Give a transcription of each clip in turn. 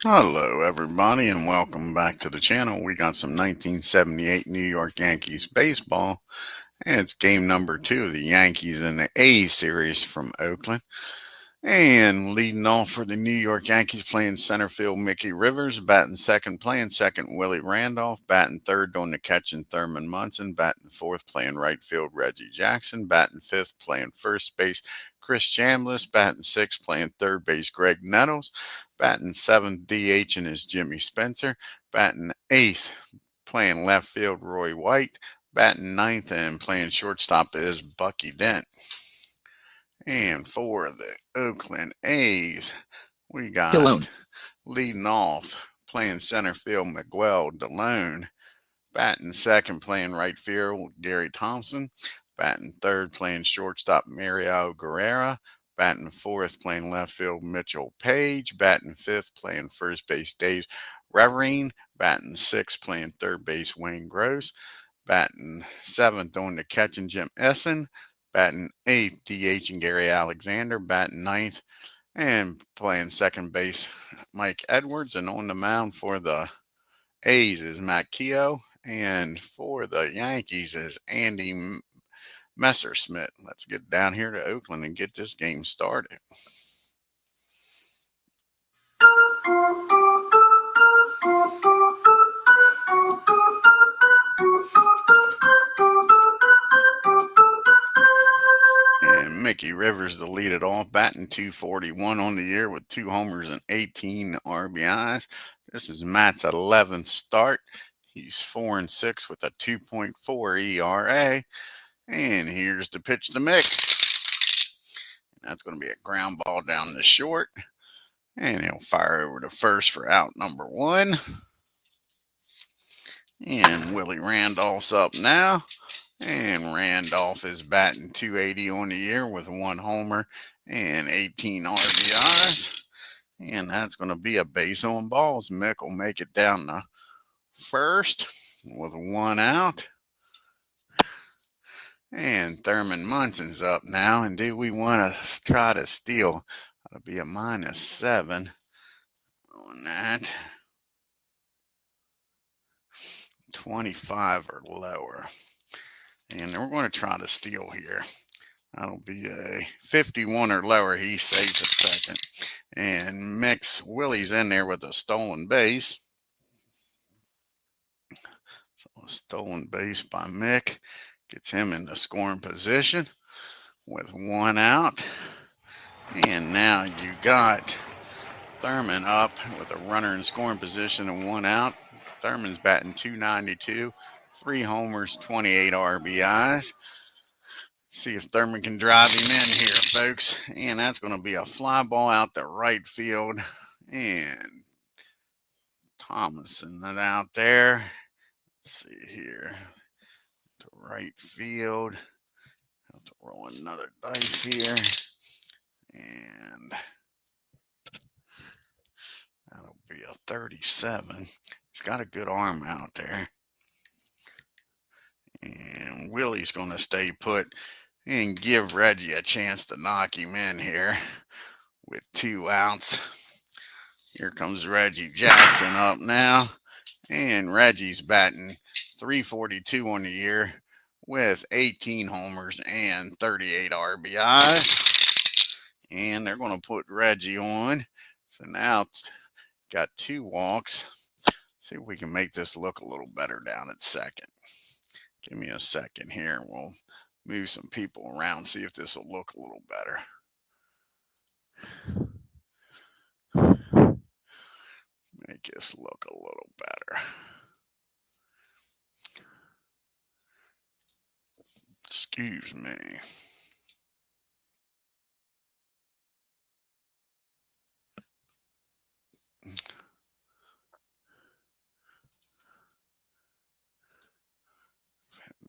Hello everybody and welcome back to the channel. We got some 1978 New York Yankees baseball, and it's game number 2 of the Yankees in the A series from Oakland. And leading off for the New York Yankees, playing center field, Mickey Rivers. Batting second, playing second, Willie Randolph. Batting third, on the catch, and Thurman Munson. Batting fourth, playing right field, Reggie Jackson. Batting fifth, playing first base, Chris Chambliss. Batting sixth, playing third base, Greg Nettles. Batting seventh, DH, is Jimmy Spencer. Batting eighth, playing left field, Roy White. Batting ninth and playing shortstop is Bucky Dent. And for the Oakland A's, we got leading off, playing center field, Miguel DeLone. Batting second, playing right field, Gary Thompson. Batting third, playing shortstop, Mario Guerrera. Batting fourth, playing left field, Mitchell Page. Batting fifth, playing first base, Dave Reverine. Batting sixth, playing third base, Wayne Gross. Batting seventh, on the catch, and Jim Essen. Batting eighth, DH, and Gary Alexander. Batting ninth and playing second base, Mike Edwards. And on the mound for the A's is Matt Keough, and for the Yankees is Andy Messersmith. Let's get down here to Oakland and get this game started. And Mickey Rivers to lead it off, batting .241 on the year with 2 homers and 18 RBIs. This is Matt's 11th start. He's 4-6 with a 2.4 ERA. And here's the pitch to Mick. That's going to be a ground ball down the short. And he'll fire over to first for out number 1. And Willie Randolph's up now. And Randolph is batting .280 on the year with 1 homer and 18 RBIs. And that's going to be a base on balls. Mick will make it down to first with 1 out. And Thurman Munson's up now. And do we want to try to steal? That'll be a -7 on that. 25 or lower. And we're going to try to steal here. That'll be a 51 or lower. He saves at second. And Willie's in there with a stolen base. So a stolen base by Mick gets him in the scoring position with 1 out. And now you got Thurman up with a runner in scoring position and 1 out. Thurman's batting .292, 3 homers, 28 RBIs. See if Thurman can drive him in here, folks. And that's going to be a fly ball out the right field. And Thomason out there. Let's see here. To right field. Have to roll another dice here. And that'll be a 37. He's got a good arm out there. And Willie's going to stay put and give Reggie a chance to knock him in here with 2 outs. Here comes Reggie Jackson up now. And Reggie's batting .342 on the year with 18 homers and 38 RBIs. And they're going to put Reggie on. So now it's got 2 walks. See if we can make this look a little better down at second. Give me a second here. We'll move some people around, see if this will look a little better. Make this look a little better. Excuse me.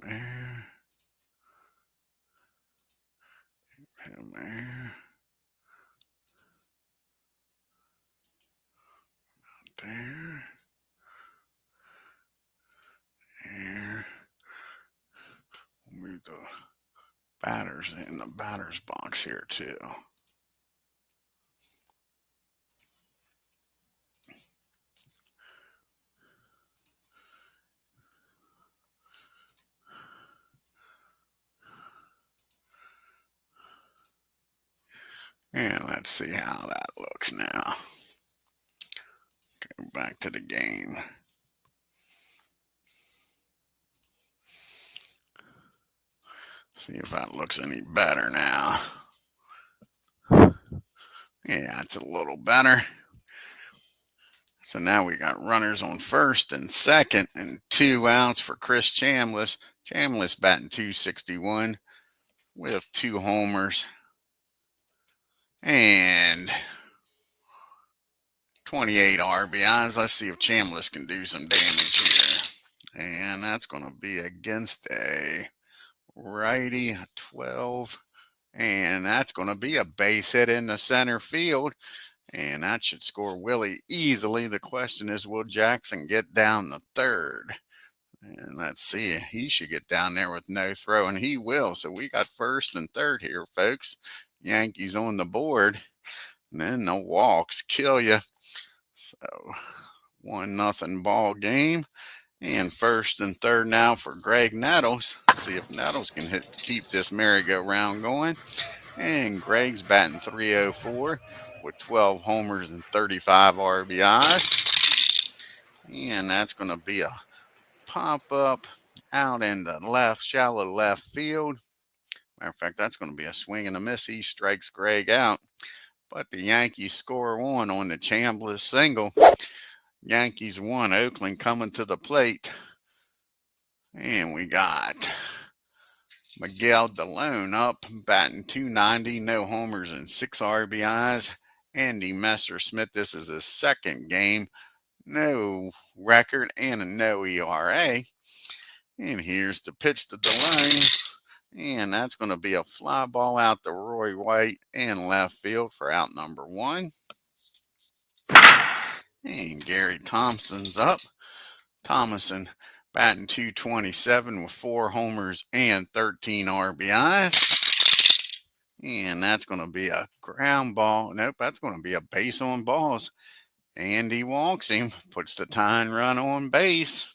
There. Him there. There. Here. Move the batters in the batter's box here too. let's see how that looks now. Go back to the game. See if that looks any better now. Yeah, it's a little better. So now we got runners on first and second and 2 outs for Chris Chambliss. Chambliss batting .261 with 2 homers and 28 RBIs. Let's see if Chambliss can do some damage here. And that's going to be against a righty, 12. And that's going to be a base hit in the center field. And that should score Willie easily. The question is, will Jackson get down the third? And let's see, he should get down there with no throw, and he will. So we got first and third here, folks. Yankees on the board. And then the walks kill you. So 1-0 ball game. And first and third now for Greg Nettles. Let's see if Nettles can keep this merry-go-round going. And Greg's batting .304 with 12 homers and 35 RBIs. And that's going to be a pop-up out in the left, shallow left field. Matter of fact, that's going to be a swing and a miss. He strikes Greg out. But the Yankees score 1 on the Chambliss single. Yankees 1, Oakland coming to the plate. And we got Miguel DeLone up, batting .290, no homers and 6 RBIs. Andy Messersmith, this is his second game, no record and a no ERA. And here's the pitch to DeLone. And that's going to be a fly ball out to Roy White in left field for out number 1. And Gary Thompson's up. Thomason batting .227 with 4 homers and 13 RBIs. And that's going to be a ground ball. Nope, that's going to be a base on balls. Andy walks him, puts the tying run on base.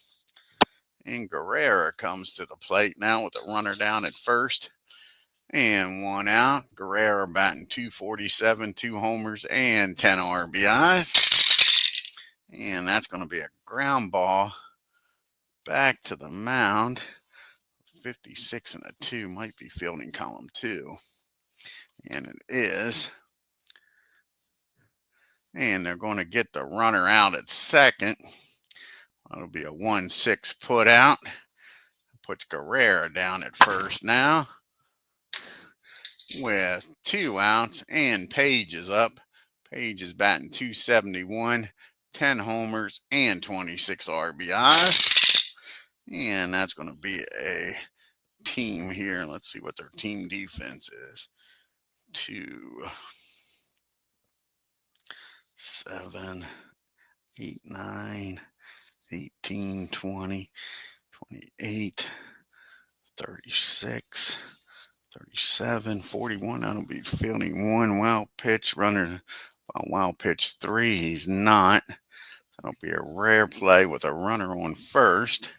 And Guerrero comes to the plate now with a runner down at first. And 1 out. Guerrero batting .247, 2 homers and 10 RBIs. And that's going to be a ground ball back to the mound. 56 and a 2 might be fielding column 2. And it is. And they're going to get the runner out at second. That'll be a 1-6 put out. Puts Guerrero down at first now with 2 outs. And Page is up. Page is batting .271. 10 homers and 26 RBIs. And that's going to be a team here. Let's see what their team defense is. 2, 7, 8, 9, 18, 20, 28, 36, 37, 41. That'll be fielding 1 wild pitch. Runner wild pitch 3. He's not. That'll be a rare play with a runner on first.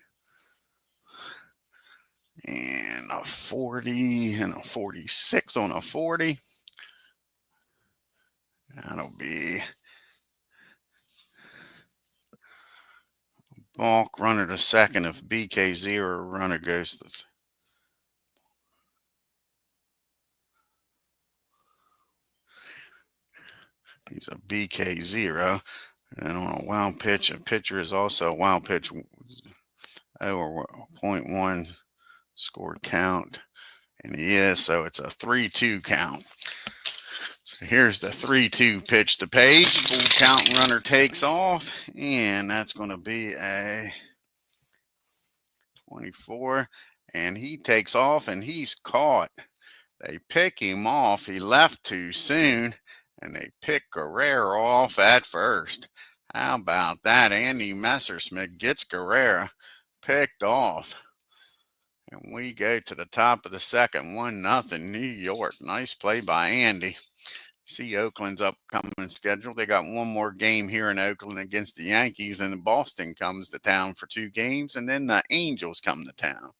And a 40 and a 46 on a 40. That'll be balk, runner to second. If BK0, runner goes to he's a BK0. And on a wild pitch, a pitcher is also a wild pitch 0.1 scored count. And he is, so it's a 3-2 count. So here's the 3-2 pitch to Page. Full count, runner takes off. And that's going to be a 24. And he takes off and he's caught. They pick him off. He left too soon. And they pick Guerrero off at first. How about that? Andy Messersmith gets Guerrero picked off. And we go to the top of the second, 1-0 New York. Nice play by Andy. See Oakland's upcoming schedule. They got one more game here in Oakland against the Yankees, and Boston comes to town for 2 games, and then the Angels come to town.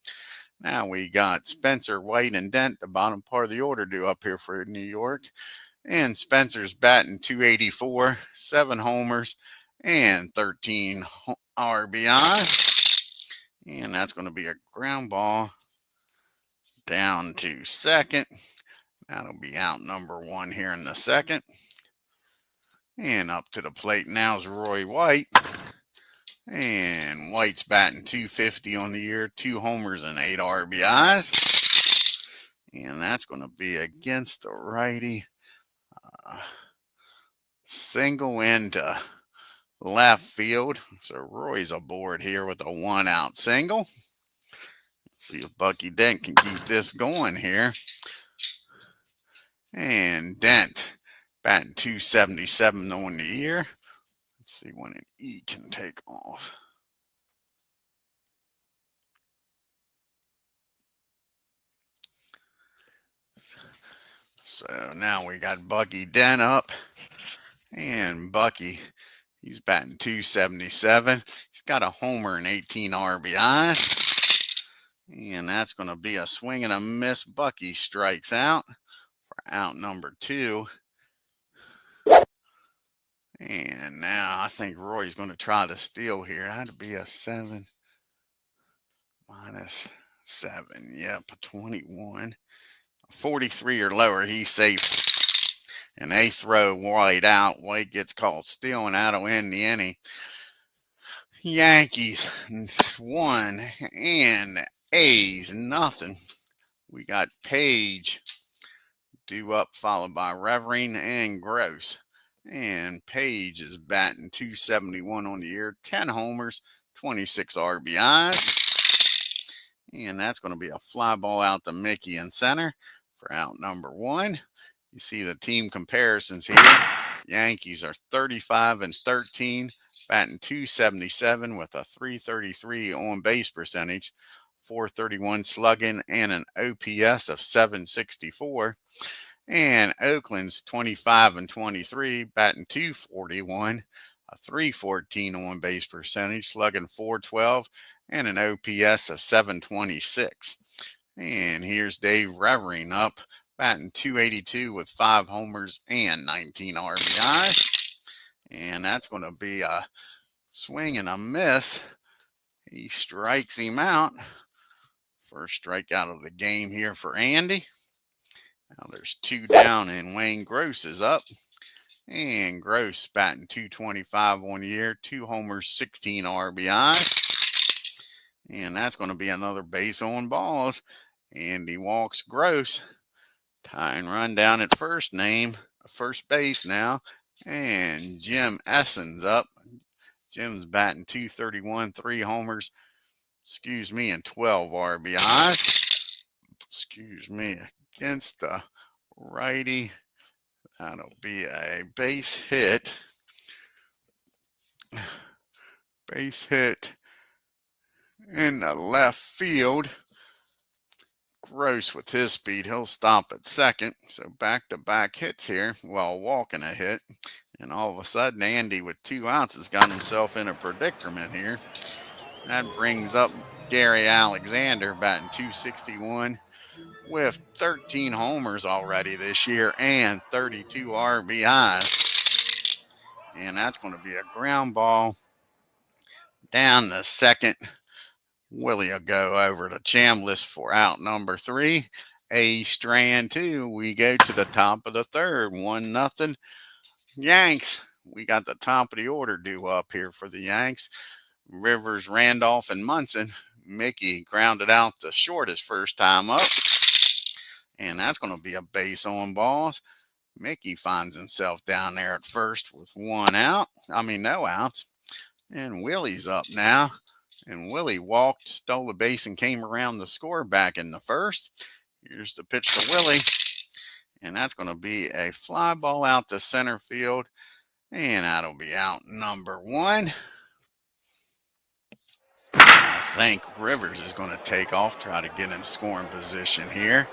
Now we got Spencer, White, and Dent, the bottom part of the order, due up here for New York. And Spencer's batting .284, 7 homers, and 13 RBI. And that's going to be a ground ball down to second. That'll be out number 1 here in the second. And up to the plate now is Roy White. And White's batting .250 on the year, 2 homers and 8 RBIs. And that's going to be against the righty. Single into left field. So Roy's aboard here with a 1-out single. Let's see if Bucky Dent can keep this going here. And Dent batting .277 on the year. Let's see when an E can take off. So now we got Bucky Dent up. And Bucky, he's batting .277. He's got a homer and 18 RBIs. And that's going to be a swing and a miss. Bucky strikes out for out number 2. And now I think Roy's going to try to steal here. That'd be a 7 minus 7. Yep, a 21. 43 or lower, he's safe. And they throw White out. White gets called stealing. That'll end the inning. Yankees 1 and A's nothing. We got Page due up, followed by Revering and Gross. And Page is batting .271 on the year, 10 homers, 26 RBIs. And that's going to be a fly ball out to Mickey in center for out number 1. You see the team comparisons here. Yankees are 35-13, batting .277 with a .333 on base percentage, .431 slugging, and an OPS of .764. And Oakland's 25-23, batting .241, a .314 on base percentage, slugging .412, and an OPS of .726. And here's Dave Revering up, batting .282 with 5 homers and 19 RBIs. And that's going to be a swing and a miss. He strikes him out. First strikeout of the game here for Andy. Now there's 2 down, and Wayne Gross is up. And Gross batting .225 on the year, 2 homers, 16 RBIs. And that's going to be another base on balls. Andy walks Gross. Tying run down at first base now. And Jim Essens up. Jim's batting .231, 3 homers, and 12 RBIs. Against the righty. That'll be a base hit. Base hit in the left field. Gross with his speed, he'll stop at second. So back-to-back hits here while walking a hit. And all of a sudden, Andy with 2 outs has got himself in a predicament here. That brings up Gary Alexander batting .261 with 13 homers already this year and 32 RBIs. And that's going to be a ground ball down the second. Willie will go over to Chambliss for out number 3. A strand 2. We go to the top of the third. 1-0. Yanks. We got the top of the order due up here for the Yanks. Rivers, Randolph, and Munson. Mickey grounded out the short his first time up. And that's going to be a base on balls. Mickey finds himself down there at first with no outs. And Willie's up now. And Willie walked, stole the base, and came around the score back in the first. Here's the pitch to Willie. And that's going to be a fly ball out to center field. And that'll be out number 1. I think Rivers is going to take off, try to get in scoring position here.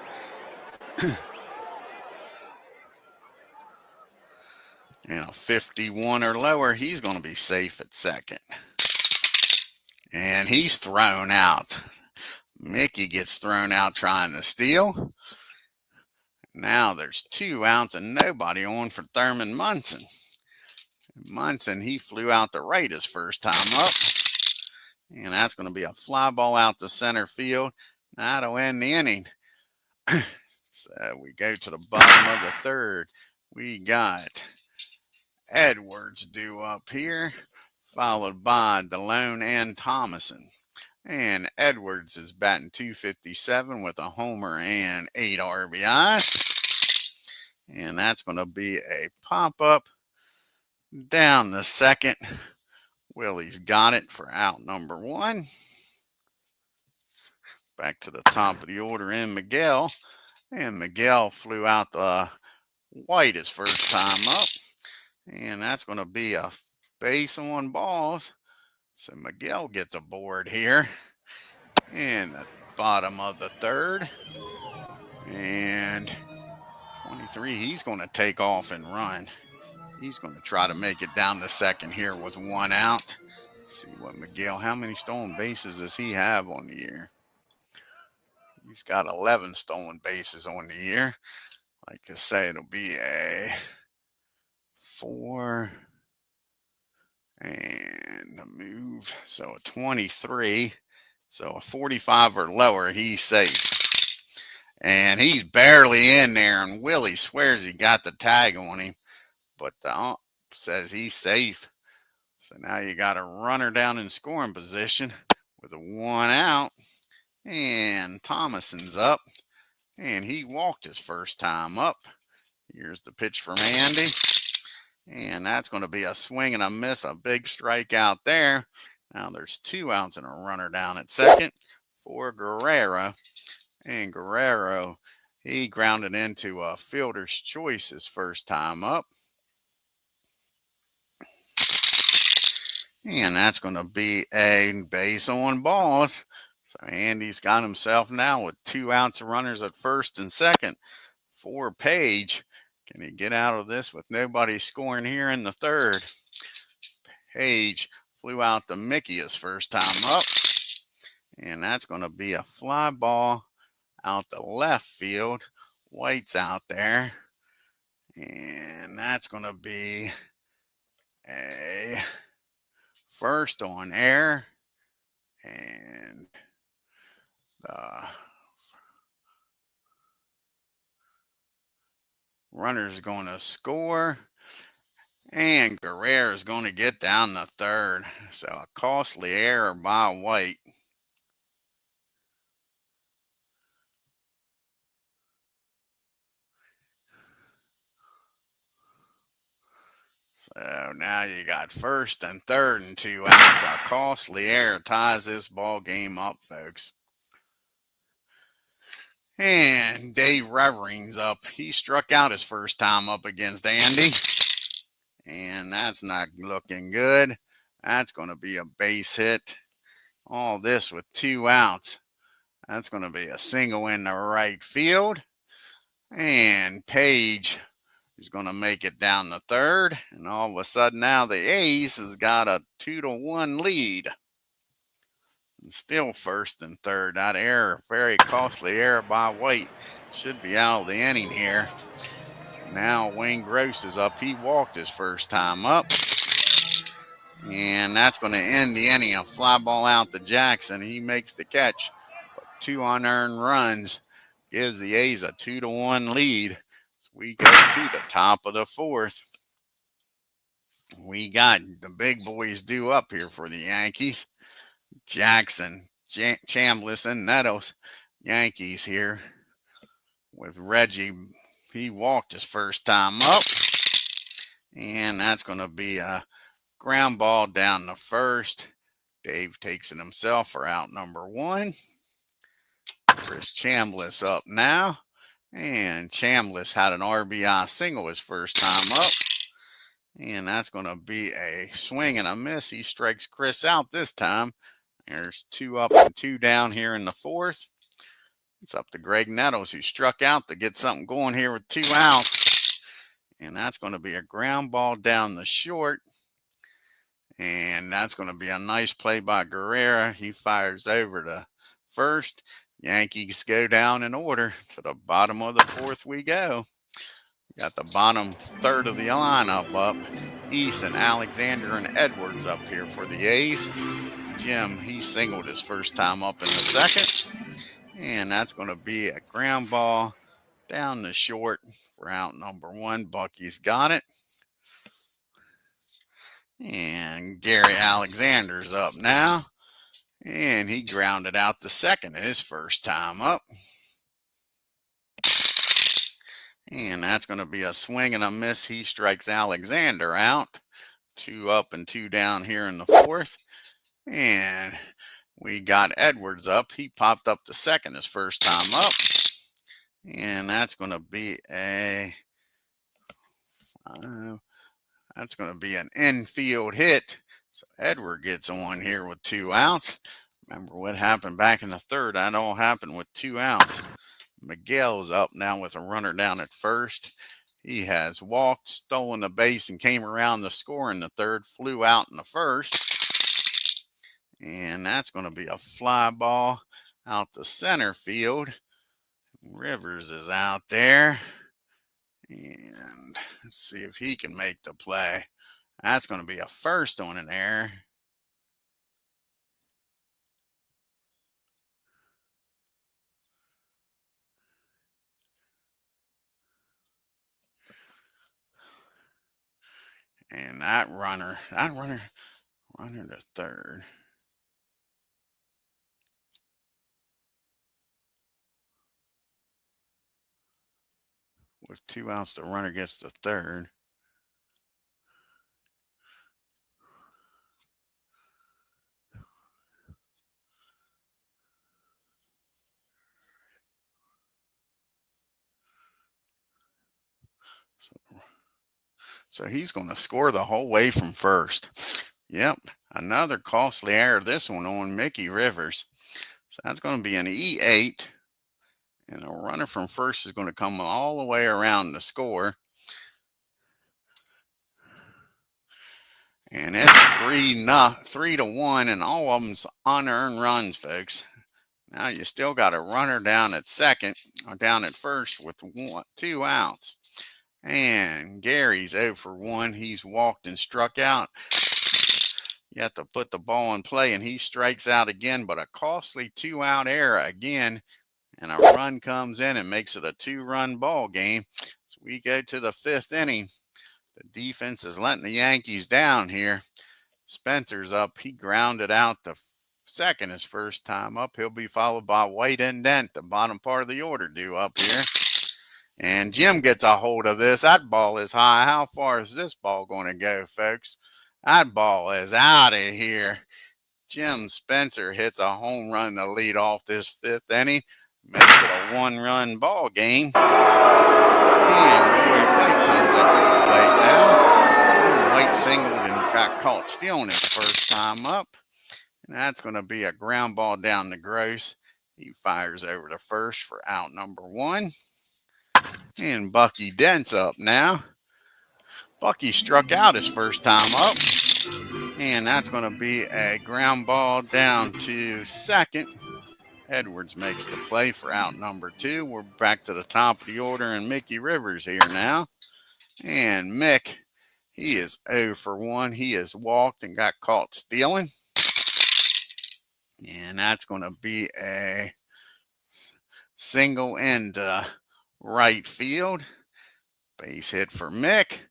And a 51 or lower, he's going to be safe at second. And he's thrown out. Mickey gets thrown out trying to steal. Now there's 2 outs and nobody on for Thurman Munson. Munson, he flew out to right his first time up. And that's going to be a fly ball out to center field. That'll end the inning. So we go to the bottom of the third. We got Edwards due up here, followed by DeLone and Thomason. And Edwards is batting .257 with a homer and 8 RBIs. And that's going to be a pop-up down the second. Willie's got it for out number 1. Back to the top of the order in Miguel. And Miguel flew out the White his first time up. And that's going to be a base on balls. So Miguel gets a board here in the bottom of the third. And 23, he's going to take off and run. He's going to try to make it down the second here with 1 out. Let's see what Miguel, how many stolen bases does he have on the year? He's got 11 stolen bases on the year. Like I say, it'll be a 4 and a move. So a 23. So a 45 or lower, he's safe. And he's barely in there, and Willie swears he got the tag on him, but the ump says he's safe. So now you got a runner down in scoring position with a 1 out, and Thomason's up, and he walked his first time up. Here's the pitch from Andy, and that's going to be a swing and a miss, a big strikeout there. Now there's 2 outs and a runner down at second for Guerrero. And Guerrero, he grounded into a fielder's choice his first time up. And that's going to be a base on balls. So Andy's got himself now with 2 outs of runners at first and second for Page. Can he get out of this with nobody scoring here in the third? Page flew out to Mickey his first time up. And that's going to be a fly ball out the left field. White's out there. And that's going to be a first on air. And the runner's going to score. And Guerrero is going to get down the third. So a costly error by White. So now you got first and third and 2 outs. A costly error ties this ball game up, folks. And Dave Revering's up. He struck out his first time up against Andy. And that's not looking good. That's going to be a base hit. All this with 2 outs. That's going to be a single in the right field. And Page is going to make it down the third. And all of a sudden now the A's has got a 2-1 lead. And still first and third. That error, very costly error by White, should be out of the inning here. Now Wayne Gross is up. He walked his first time up. And that's going to end the inning. A fly ball out to Jackson. He makes the catch. But 2 unearned runs gives the A's a 2-1 lead. So we go to the top of the fourth. We got the big boys due up here for the Yankees. Jackson, Chambliss, and Nettles. Yankees here with Reggie. He walked his first time up. And that's going to be a ground ball down the first. Dave takes it himself for out number 1. Chris Chambliss up now. And Chambliss had an RBI single his first time up. And that's going to be a swing and a miss. He strikes Chris out this time. There's 2 up and 2 down here in the fourth. It's up to Greg Nettles, who struck out to get something going here with 2 outs. And that's going to be a ground ball down the short. And that's going to be a nice play by Guerrero. He fires over to first. Yankees go down in order. To the bottom of the fourth we go. Got the bottom third of the lineup up. Eason, Alexander, and Edwards up here for the A's. Jim, he singled his first time up in the second. And that's going to be a ground ball down the short for out number 1. Bucky's got it. And Gary Alexander's up now. And he grounded out the second his first time up. And that's going to be a swing and a miss. He strikes Alexander out. 2 up and 2 down here in the fourth. And we got Edwards up. He popped up the second his first time up. And that's going to be an infield hit. So Edward gets on here with 2 outs. Remember what happened back in the third? That all happened with 2 outs. Miguel's up now with a runner down at first. He has walked, stolen a base, and came around the score in the third. Flew out in the first. And that's going to be a fly ball out the center field. Rivers is out there. And let's see if he can make the play. That's going to be a first on an error. And that runner to third. With 2 outs, the runner gets to third. So he's going to score the whole way from first. Yep, another costly error, this one on Mickey Rivers. So that's going to be an E8. And a runner from first is going to come all the way around to score. And it's 3-1, and all of them's unearned runs, folks. Now you still got a runner down at second, or down at first with 2 outs. And Gary's 0 for 1. He's walked and struck out. You have to put the ball in play, and he strikes out again, but a costly 2-out error again. And a run comes in and makes it a 2-run ball game. So we go to the 5th inning. The defense is letting the Yankees down here. Spencer's up. He grounded out the second his first time up. He'll be followed by White and Dent, the bottom part of the order due up here. And Jim gets a hold of this. That ball is high. How far is this ball going to go, folks? That ball is out of here. Jim Spencer hits a home run to lead off this 5th inning. Makes it a 1-run ball game. And Roy White comes up to the plate now. And White singled and got caught stealing his first time up. And that's going to be a ground ball down the Gross. He fires over to first for out number 1. And Bucky Dent's up now. Bucky struck out his first time up. And that's going to be a ground ball down to second. Edwards makes the play for out number 2. We're back to the top of the order, and Mickey Rivers here now. And Mick, he is 0 for 1. He has walked and got caught stealing. And that's going to be a single into right field. Base hit for Mick.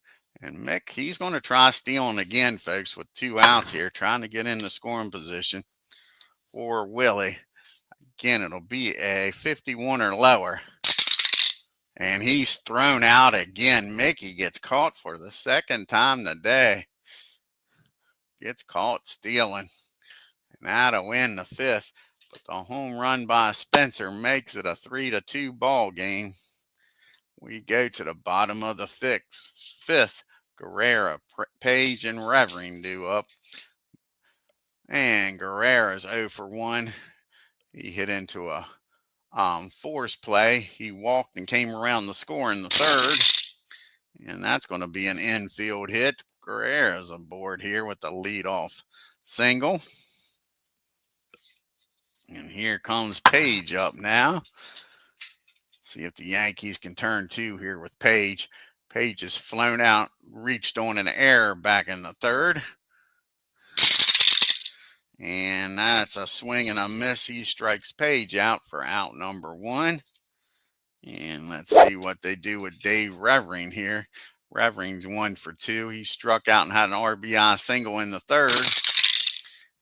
And Mick, he's going to try stealing again, folks, with 2 outs here, trying to get in the scoring position for Willie. Again, it'll be a 51 or lower. And he's thrown out again. Mickey gets caught for the second time today. Gets caught stealing. And that'll win the 5th. But the home run by Spencer makes it a 3-2 ball game. We go to the bottom of the 5th. Guerrera, Page, and Revering due up. And Guerrera's 0 for 1. He hit into a force play. He walked and came around the score in the 3rd. And that's going to be an infield hit. Guerrera's aboard here with the leadoff single. And here comes Page up now. See if the Yankees can turn two here with Page. Page has flown out, reached on an error back in the third. And that's a swing and a miss. He strikes Page out for out number one. And let's see what they do with Dave Revering here. Revering's 1 for 2. He struck out and had an RBI single in the third.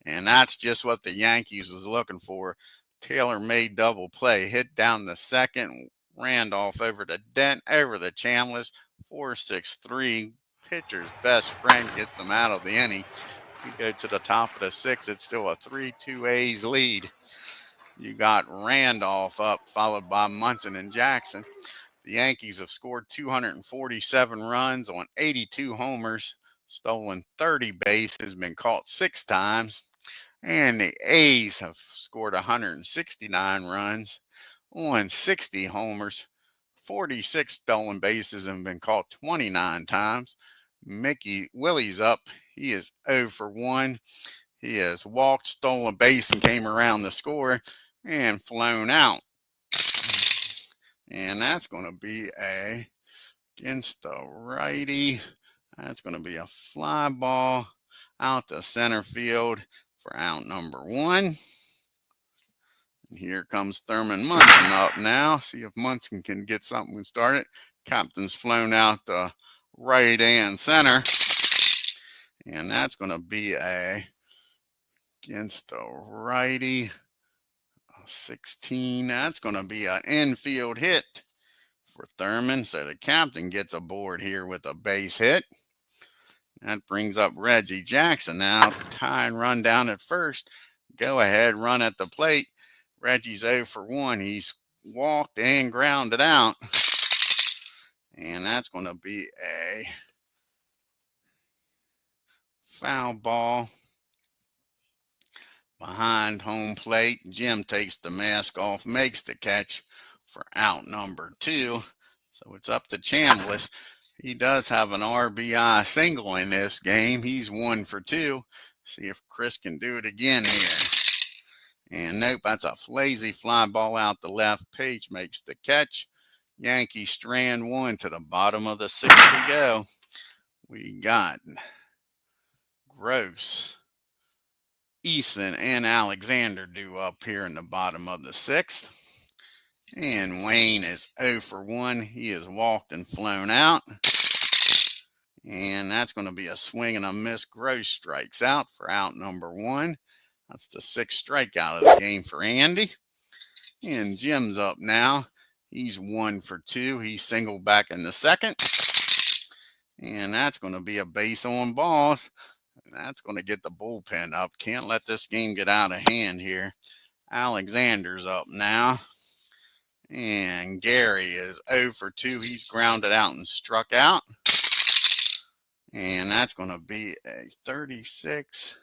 And that's just what the Yankees was looking for. Taylor-made double play. Hit down the second. Randolph over the Dent, over the Chambliss. 4-6-3. Pitcher's best friend gets him out of the inning. We go to the top of the sixth. It's still a 3-2 A's lead. You got Randolph up, followed by Munson and Jackson. The Yankees have scored 247 runs on 82 homers, stolen 30 bases, been caught 6 times. And the A's have scored 169 runs on 60 homers, 46 stolen bases, and been caught 29 times. Willie's up. He is 0 for 1. He has walked, stolen a base, and came around the score and flown out. And that's going to be against the righty. That's going to be a fly ball out to center field for out number one. And here comes Thurman Munson up now. See if Munson can get something started. Captain's flown out the right and center. And that's going to be against the righty. 16. That's going to be an infield hit for Thurman. So the captain gets aboard here with a base hit. That brings up Reggie Jackson now. Tie and run down at first. Go ahead, run at the plate. Reggie's 0 for 1. He's walked and grounded out. And that's going to be a foul ball behind home plate. Jim takes the mask off, makes the catch for out number 2. So it's up to Chambliss. He does have an RBI single in this game. He's 1 for 2. See if Chris can do it again here. And nope, that's a lazy fly ball out the left. Page makes the catch. Yankees strand 1 to the bottom of the 6th we go. We got Gross, Eason, and Alexander due up here in the bottom of the 6th. And Wayne is 0 for 1. He has walked and flown out. And that's going to be a swing and a miss. Gross strikes out for out number 1. That's the 6th strikeout of the game for Andy. And Jim's up now. He's 1 for 2. He's singled back in the 2nd. And that's going to be a base on balls. And that's going to get the bullpen up. Can't let this game get out of hand here. Alexander's up now. And Gary is 0 for 2. He's grounded out and struck out. And that's going to be a 36.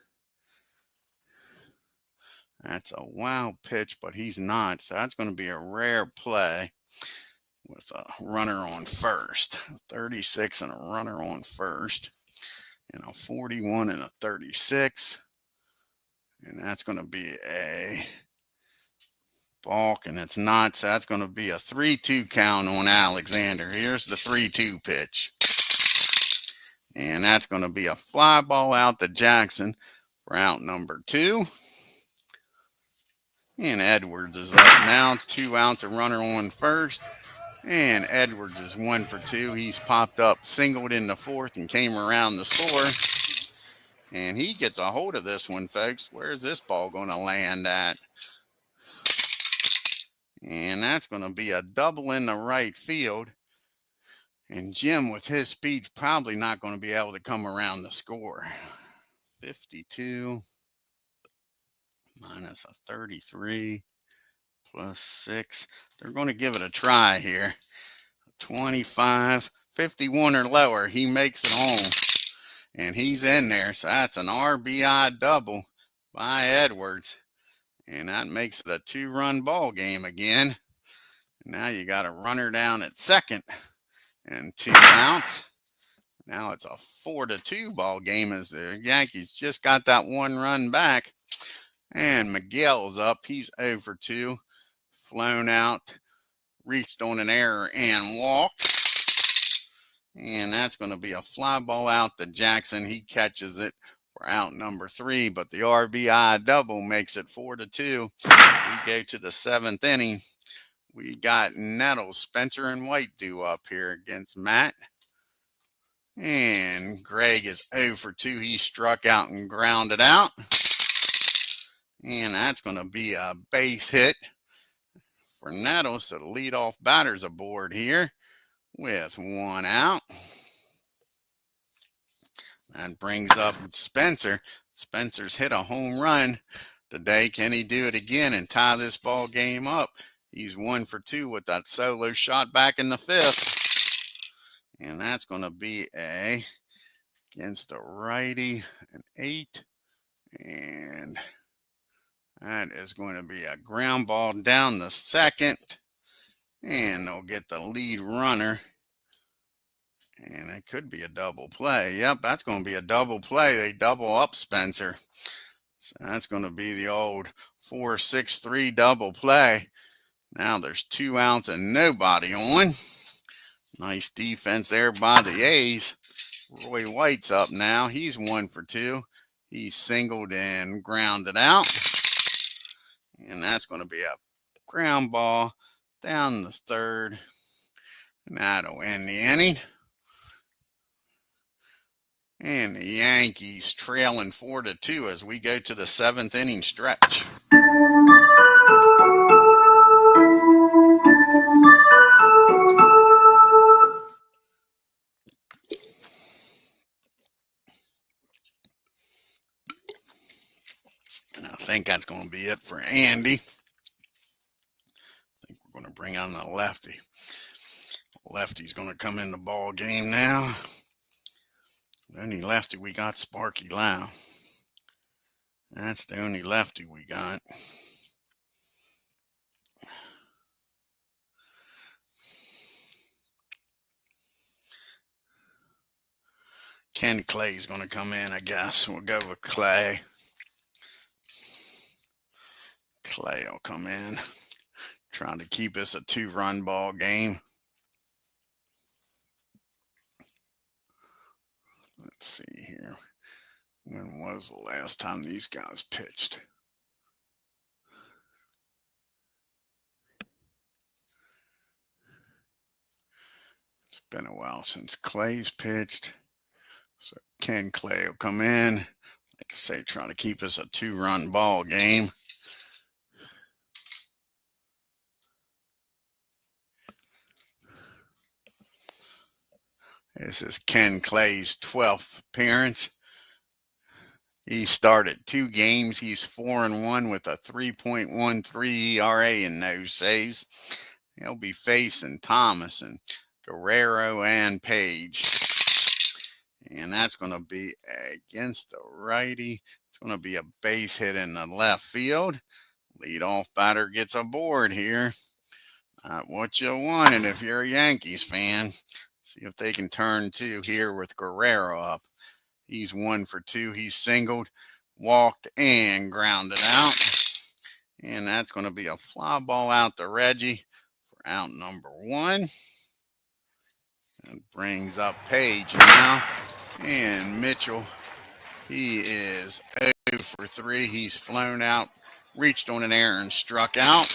That's a wild pitch, but he's not. So that's going to be a rare play with a runner on first. 36 and a runner on first. And a 41 and a 36. And that's going to be a balk, and it's not. So that's going to be a 3-2 count on Alexander. Here's the 3-2 pitch. And that's going to be a fly ball out to Jackson for out number 2. And Edwards is up now. 2 outs, a runner on first. And Edwards is 1 for 2. He's popped up, singled in the 4th, and came around the score. And he gets a hold of this one, folks. Where's this ball going to land at? And that's going to be a double in the right field. And Jim, with his speed, probably not going to be able to come around the score. 52 minus a 33 plus 6. They're going to give it a try here. 25, 51 or lower. He makes it home. And he's in there. So that's an RBI double by Edwards. And that makes it a 2-run ball game again. Now you got a runner down at second. And 2 outs. Now it's a 4-2 ball game as the Yankees just got that 1 run back. And Miguel's up. He's over 2. Flown out, reached on an error and walked. And that's going to be a fly ball out to Jackson. He catches it for out number 3, but the RBI double makes it 4-2. We go to the 7th inning. We got Nettles, Spencer, and White due up here against Matt. And Greg is 0 for 2. He struck out and grounded out. And that's going to be a base hit for Nettles. So the leadoff batter's aboard here with 1 out. That brings up Spencer. Spencer's hit a home run today. Can he do it again and tie this ball game up? He's 1 for 2 with that solo shot back in the 5th. And that's going to be against the righty, an 8. And that is going to be a ground ball down the 2nd. And they'll get the lead runner. And it could be a double play. Yep, that's going to be a double play. They double up Spencer. So that's going to be the old 4-6-3 double play. Now there's 2 outs and nobody on. Nice defense there by the A's. Roy White's up now. He's 1 for 2. He's singled and grounded out. And that's going to be a ground ball down the 3rd. And that'll end the inning. And the Yankees trailing 4-2 as we go to the 7th inning stretch. And I think that's going to be it for Andy. I think we're going to bring on the lefty. Lefty's going to come in the ball game now. The only lefty we got, Sparky Lau. That's the only lefty we got. Ken Clay's going to come in, I guess. We'll go with Clay. Clay will come in, trying to keep us a 2-run ball game. Let's see here. When was the last time these guys pitched? It's been a while since Clay's pitched. So Ken Clay will come in. Like I say, trying to keep us a 2-run ball game. This is Ken Clay's 12th appearance. He started 2 games. He's 4-1 with a 3.13 ERA and no saves. He'll be facing Thomas and Guerrero and Page. And that's going to be against the righty. It's going to be a base hit in the left field. Leadoff batter gets aboard here. Not what you wanted if you're a Yankees fan. See if they can turn 2 here with Guerrero up. He's 1 for 2. He's singled, walked, and grounded out. And that's going to be a fly ball out to Reggie for out number 1. That brings up Page now. And Mitchell, he is 0 for 3. He's flown out, reached on an error, and struck out.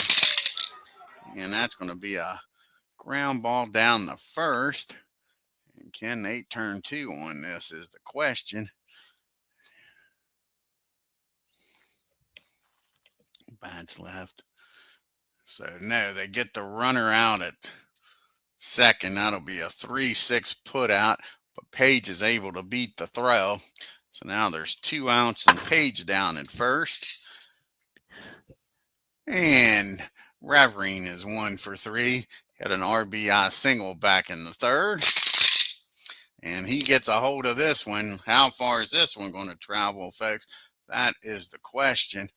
And that's going to be a ground ball down the 1st. And can they turn 2 on this is the question. Bats left. So, no, they get the runner out at 2nd. That'll be a 3-6 put out. But Page is able to beat the throw. So now there's 2 outs and Page down at 1st. And Reverine is 1 for 3. Had an RBI single back in the 3rd. And he gets a hold of this one. How far is this one going to travel, folks? That is the question.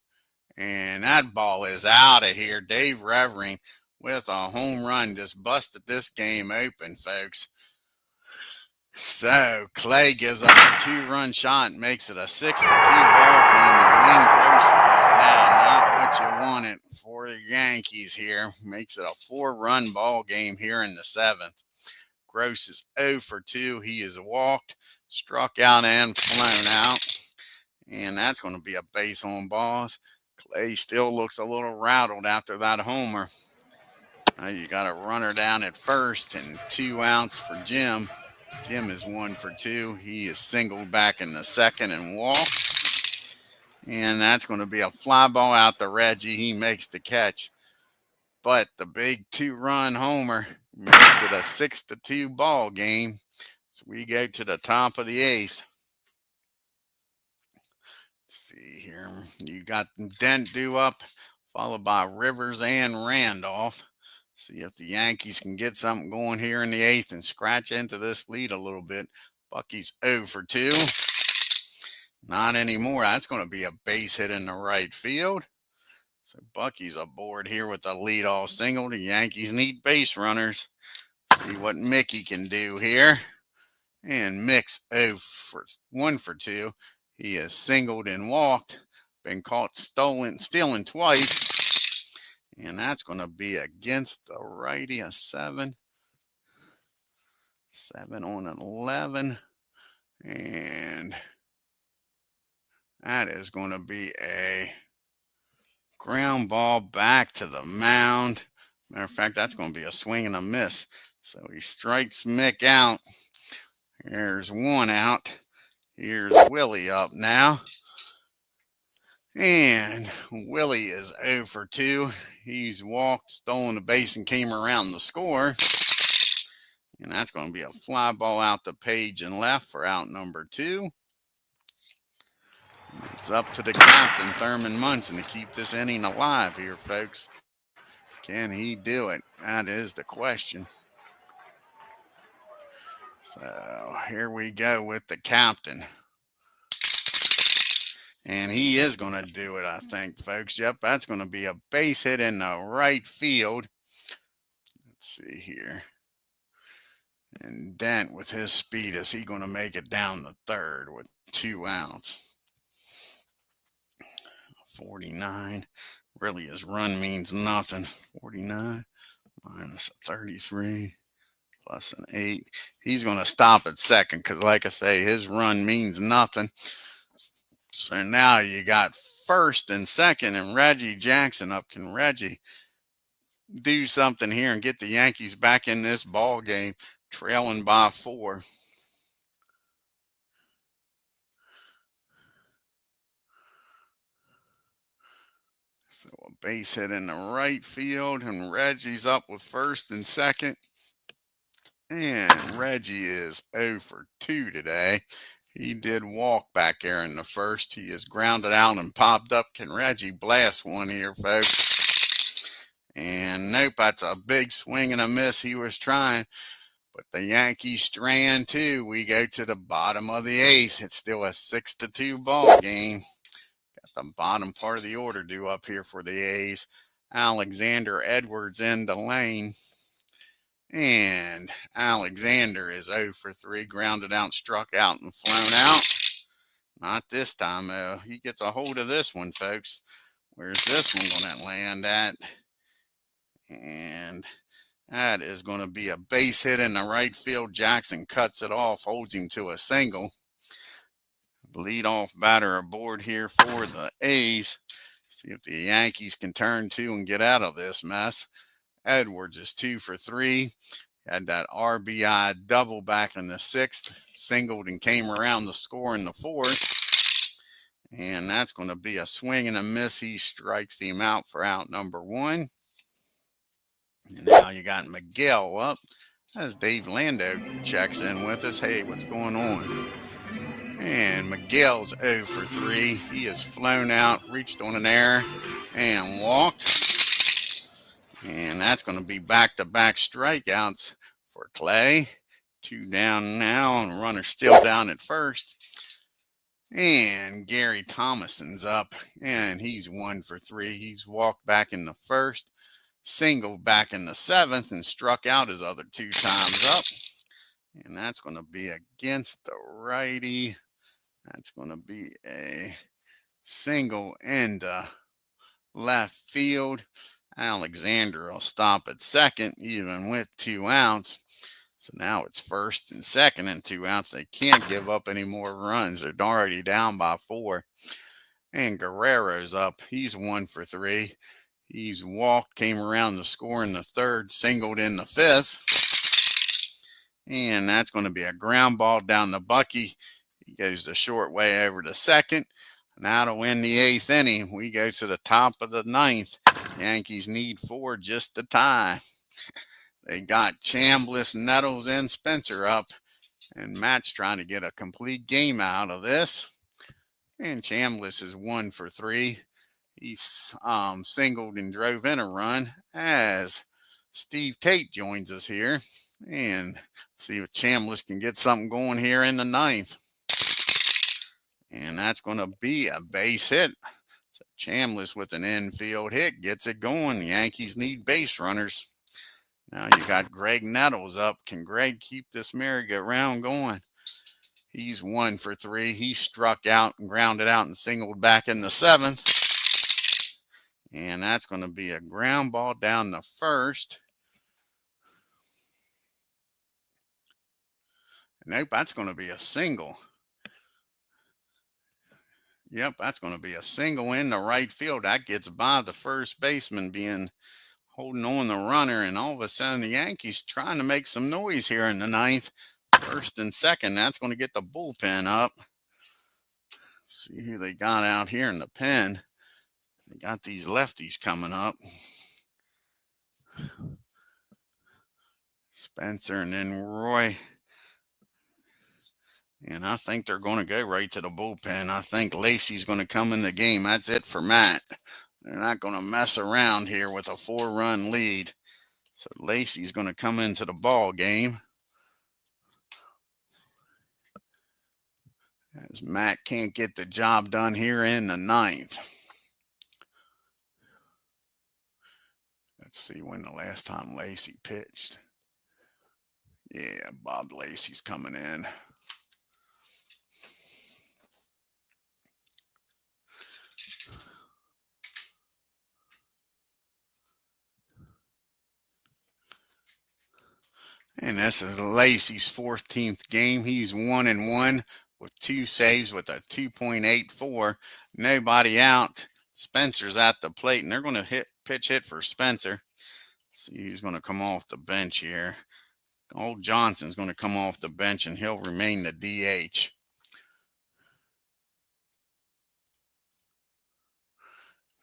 And that ball is out of here. Dave Reverine with a home run just busted this game open, folks. So Clay gives up a 2-run shot and makes it a 6-2 ball game, and Lynn Gross is up now. Not what you wanted for the Yankees here. Makes it a 4-run ball game here in the 7th. Gross is 0 for 2. He is walked, struck out, and flown out. And that's going to be a base on balls. Clay still looks a little rattled after that homer. Now you got a runner down at first and 2 outs for Jim. Jim is 1 for 2. He is singled back in the 2nd and walked. And that's going to be a fly ball out to Reggie. He makes the catch. But the big 2-run homer makes it a 6-2 ball game. So we go to the top of the 8th. Let's see here. You got Dent due up, followed by Rivers and Randolph. See if the Yankees can get something going here in the 8th and scratch into this lead a little bit. Bucky's 0 for 2. Not anymore. That's going to be a base hit in the right field. So Bucky's aboard here with a leadoff single. The Yankees need base runners. See what Mickey can do here. And Mick's 1 for 2. He is singled and walked. Been caught stealing twice. And that's going to be against the righty, a 7. 7 on 11. And that is going to be a ground ball back to the mound. Matter of fact, that's going to be a swing and a miss. So he strikes Mick out. Here's 1 out. Here's Willie up now. And Willie is 0 for 2. He's walked, stolen the base, and came around the score. And that's going to be a fly ball out to Page and left for out number 2. It's up to the captain, Thurman Munson, to keep this inning alive here, folks. Can he do it? That is the question. So here we go with the captain. And he is going to do it, I think, folks. Yep, that's going to be a base hit in the right field. Let's see here. And Dent, with his speed, is he going to make it down the 3rd with 2 outs? 49. Really, his run means nothing. 49 minus a 33 plus an 8. He's going to stop at 2nd because, like I say, his run means nothing. So now you got 1st and 2nd and Reggie Jackson up. Can Reggie do something here and get the Yankees back in this ball game, trailing by 4? So a base hit in the right field, and Reggie's up with 1st and 2nd. And Reggie is 0 for 2 today. He did walk back there in the 1st. He is grounded out and popped up. Can Reggie blast one here, folks? And nope, that's a big swing and a miss. He was trying, but the Yankees strand 2. We go to the bottom of the 8th. It's still a 6-2 ball game. Got the bottom part of the order due up here for the A's. Alexander, Edwards in the lane. And Alexander is 0 for 3, grounded out, struck out, and flown out. Not this time, though. He gets a hold of this one, folks. Where's this one going to land at? And that is going to be a base hit in the right field. Jackson cuts it off, holds him to a single. Leadoff batter aboard here for the A's. See if the Yankees can turn 2 and get out of this mess. Edwards is 2 for 3. Had that RBI double back in the 6th. Singled and came around the score in the 4th. And that's going to be a swing and a miss. He strikes him out for out number 1. And now you got Miguel up as Dave Lando checks in with us. Hey, what's going on? And Miguel's 0 for 3. He has flown out, reached on an error, and walked. And that's going to be back-to-back strikeouts for Clay. 2 down now, and runner still down at 1st. And Gary Thomason's up, and he's 1 for 3. He's walked back in the 1st, singled back in the 7th, and struck out his other 2 times up. And that's going to be against the righty. That's going to be a single in left field. Alexander will stop at second, even with 2 outs. So now it's first and second and 2 outs. They can't give up any more runs. They're already down by 4. And Guerrero's up. He's 1 for 3. He's walked, came around to score in the third, singled in the fifth. And that's going to be a ground ball down to Bucky. He goes the short way over to second. Now to win the 8th inning, we go to the top of the 9th. Yankees need 4 just to tie. They got Chambliss, Nettles, and Spencer up. And Matt's trying to get a complete game out of this. And Chambliss is 1 for 3. He singled and drove in a run as Steve Tate joins us here. And see if Chambliss can get something going here in the 9th. And that's going to be a base hit. So Chambliss with an infield hit gets it going. The Yankees need base runners. Now you got Greg Nettles up. Can Greg keep this merry-go-round going? He's 1 for 3. He struck out and grounded out and singled back in the 7th. And that's going to be a ground ball down the first. Nope, that's going to be a single. Yep, that's going to be a single in the right field. That gets by the first baseman holding on the runner. And all of a sudden, the Yankees trying to make some noise here in the 9th. First and second, that's going to get the bullpen up. See who they got out here in the pen. They got these lefties coming up. Spencer and then Roy. And I think they're going to go right to the bullpen. I think Lacey's going to come in the game. That's it for Matt. They're not going to mess around here with a 4-run lead. So Lacey's going to come into the ball game. As Matt can't get the job done here in the 9th. Let's see when the last time Lacey pitched. Yeah, Bob Lacey's coming in. And this is Lacey's 14th game. He's 1-1 with 2 saves with a 2.84. Nobody out. Spencer's at the plate, and they're going to pitch hit for Spencer. See who's going to come off the bench here. Old Johnson's going to come off the bench, and he'll remain the DH.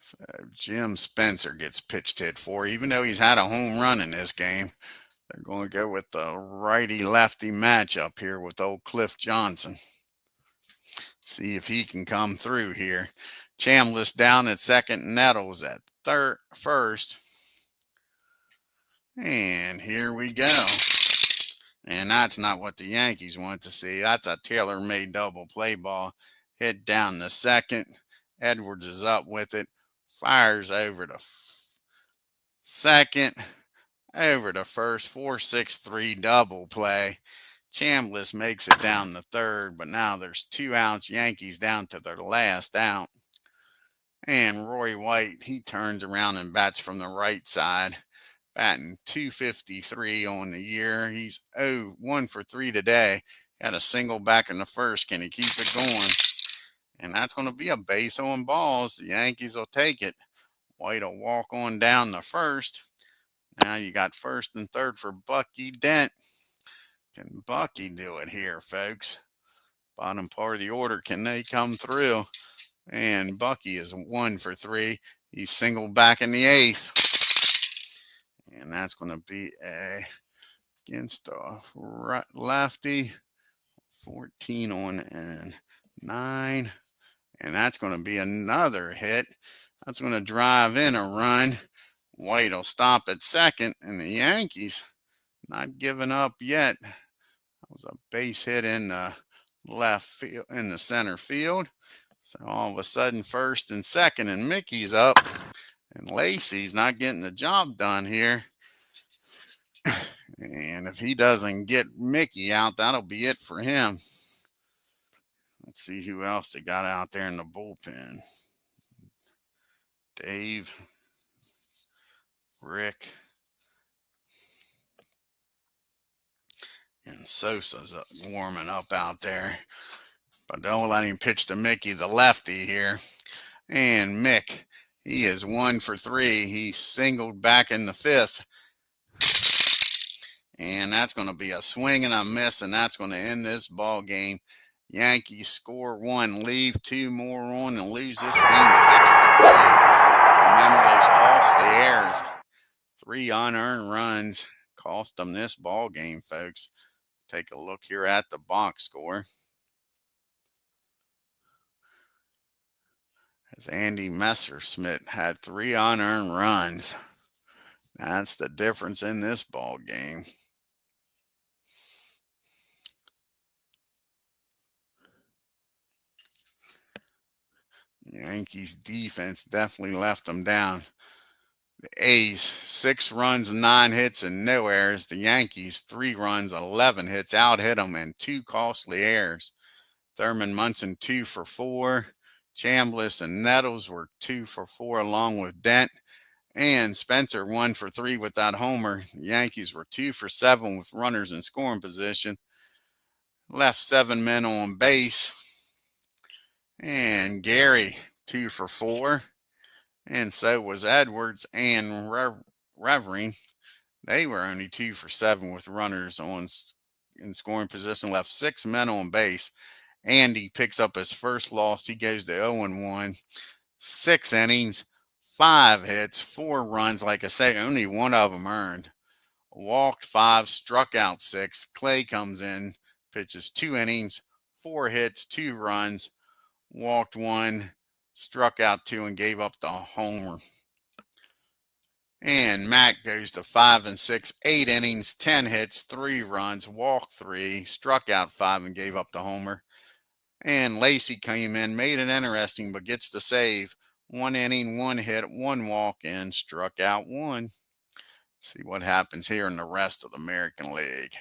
So Jim Spencer gets pitched hit for, even though he's had a home run in this game. They're going to go with the righty-lefty matchup here with old Cliff Johnson. See if he can come through here. Chambliss down at second, Nettles at first. And here we go. And that's not what the Yankees want to see. That's a tailor-made double play ball. Hit down the second. Edwards is up with it. Fires over to second. Over to first. 4-6-3 double play. Chambliss makes it down the third, but now there's 2 outs. Yankees down to their last out. And Roy White, he turns around and bats from the right side, batting .253 on the year. He's 1 for 3 today. Got a single back in the first. Can he keep it going? And that's going to be a base on balls. The Yankees will take it. White will walk on down the first. Now you got first and third for Bucky Dent. Can Bucky do it here, folks? Bottom part of the order, can they come through? And Bucky is 1 for 3. He's singled back in the 8th. And that's going to be against the lefty. 14 on and 9. And that's going to be another hit. That's going to drive in a run. White will stop at second. And the Yankees not giving up yet. That was a base hit in the left field, in the center field. So all of a sudden, first and second, and Mickey's up. And Lacey's not getting the job done here. And if he doesn't get Mickey out, that'll be it for him. Let's see who else they got out there in the bullpen. Dave, Rick, and Sosa's warming up out there. But don't let him pitch to Mickey, the lefty here. And Mick, he is 1 for 3. He singled back in the 5th. And that's going to be a swing and a miss, and that's going to end this ball game. Yankees score 1, leave 2 more on, and lose this game 6-3. Remember those costly errors. 3 unearned runs cost them this ball game, folks. Take a look here at the box score. As Andy Messersmith had 3 unearned runs. That's the difference in this ball game. Yankees defense definitely left them down. The A's, 6 runs, 9 hits, and no errors. The Yankees, 3 runs, 11 hits, out-hit them, and 2 costly errors. Thurman Munson, 2 for 4. Chambliss and Nettles were 2 for 4, along with Dent. And Spencer, 1 for 3 with that homer. The Yankees were 2 for 7 with runners in scoring position. Left 7 men on base. And Gary, 2 for 4. And so was Edwards and Revering. They were only 2 for 7 with runners in scoring position. Left 6 men on base. Andy picks up his first loss. He goes to 0-1. 6 innings, 5 hits, 4 runs. Like I say, only 1 of them earned. Walked 5, struck out 6. Clay comes in, pitches 2 innings, 4 hits, 2 runs. Walked 1, struck out 2, and gave up the homer. And Matt goes to 5 and 6, 8 innings, 10 hits, 3 runs, walked 3, struck out 5, and gave up the homer. And Lacey came in, made it interesting, but gets the save. 1 inning, 1 hit, 1 walk, and struck out 1. See what happens here in the rest of the American League.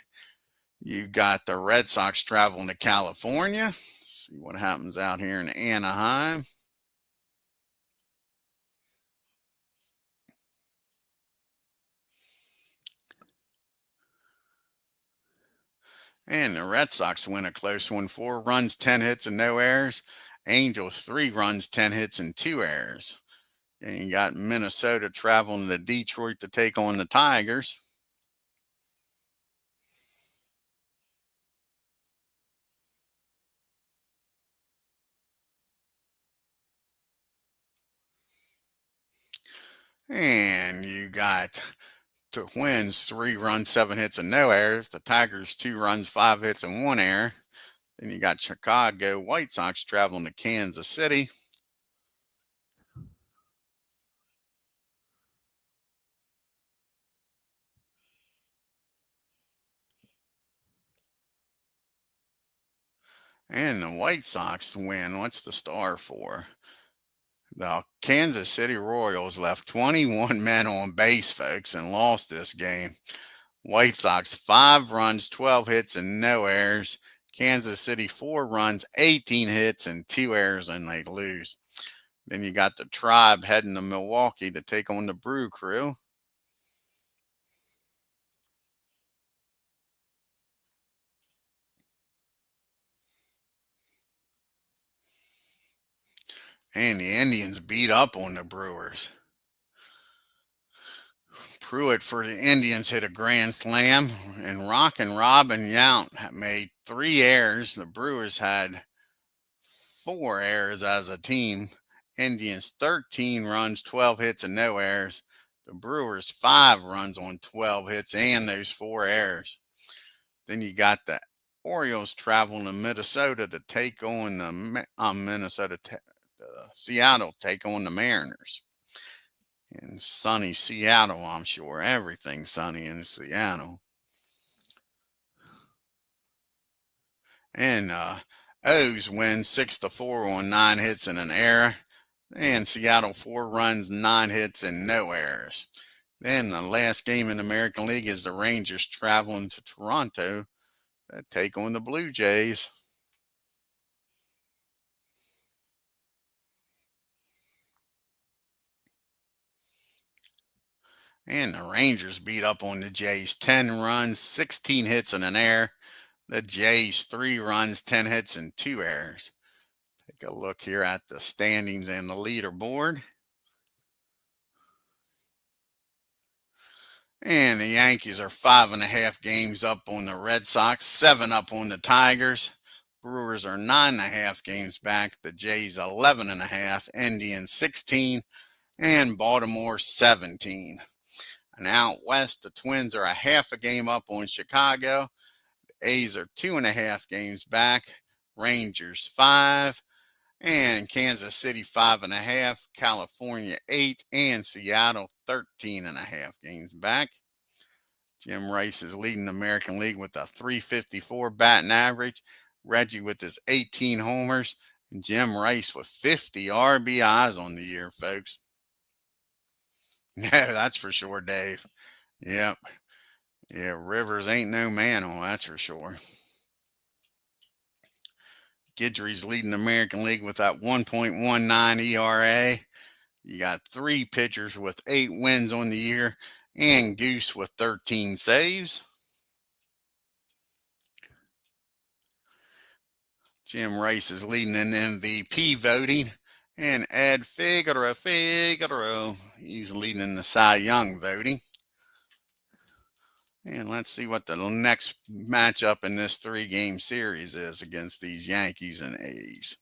You got the Red Sox traveling to California. See what happens out here in Anaheim. And the Red Sox win a close one. 4 runs, 10 hits, and no errors. Angels, 3 runs, 10 hits, and 2 errors. And you got Minnesota traveling to Detroit to take on the Tigers. And you got the Twins, 3 runs, 7 hits, and no errors. The Tigers, 2 runs, 5 hits, and 1 error. Then you got Chicago White Sox traveling to Kansas City. And the White Sox win. What's the star for? The Kansas City Royals left 21 men on base, folks, and lost this game. White Sox, 5 runs, 12 hits, and no errors. Kansas City, 4 runs, 18 hits, and 2 errors, and they lose. Then you got the Tribe heading to Milwaukee to take on the Brew Crew. And the Indians beat up on the Brewers. Pruitt for the Indians hit a grand slam, and Rockin' Robin Yount made 3 errors. The Brewers had 4 errors as a team. Indians 13 runs, 12 hits, and no errors. The Brewers 5 runs on 12 hits and those 4 errors. Then you got the Orioles traveling to Minnesota to take on the Seattle take on the Mariners. In sunny Seattle, I'm sure. Everything's sunny in Seattle. And O's win 6-4 on 9 hits and an error. And Seattle 4 runs, 9 hits, and no errors. Then the last game in the American League is the Rangers traveling to Toronto to take on the Blue Jays. And the Rangers beat up on the Jays 10 runs, 16 hits, and an error. The Jays 3 runs, 10 hits, and 2 errors. Take a look here at the standings and the leaderboard. And the Yankees are 5.5 games up on the Red Sox, 7 up on the Tigers. Brewers are 9.5 games back. The Jays 11.5, Indians 16, and Baltimore 17. And out west, the Twins are a half a game up on Chicago. The A's are 2.5 games back. Rangers 5, and Kansas City 5.5, California 8, and Seattle 13.5 games back. Jim Rice is leading the American League with a .354 batting average. Reggie with his 18 homers, and Jim Rice with 50 RBIs on the year, folks. Yeah, that's for sure, Dave. Yep. Yeah, Rivers ain't no man, that's for sure. Guidry's leading the American League with that 1.19 ERA. You got 3 pitchers with 8 wins on the year, and Goose with 13 saves. Jim Rice is leading in MVP voting, and Ed Figueroa, he's leading in the Cy Young voting. And let's see what the next matchup in this 3-game series is against these Yankees and A's.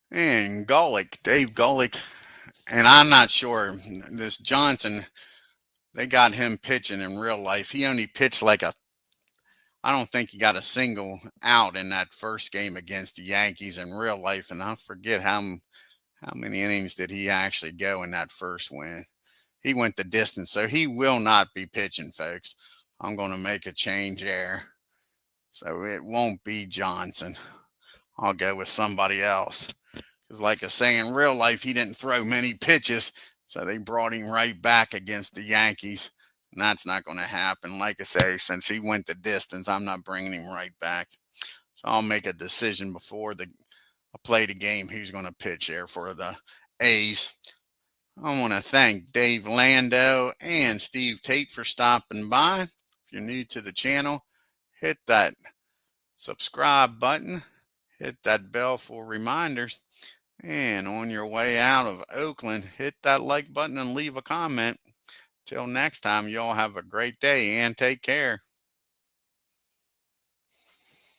And Dave Golick, and I'm not sure, this Johnson, they got him pitching in real life. He only pitched I don't think he got a single out in that first game against the Yankees in real life. And I forget how many innings did he actually go in that first win. He went the distance, so he will not be pitching, folks. I'm going to make a change there. So it won't be Johnson. I'll go with somebody else. Because like I say, in real life, he didn't throw many pitches, so they brought him right back against the Yankees. And that's not going to happen. Like I say, since he went the distance, I'm not bringing him right back. So I'll make a decision before I play the game who's going to pitch there for the A's. I want to thank Dave Lando and Steve Tate for stopping by. If you're new to the channel, hit that subscribe button, hit that bell for reminders, and on your way out of Oakland, hit that like button and leave a comment. Till next time, y'all have a great day and take care.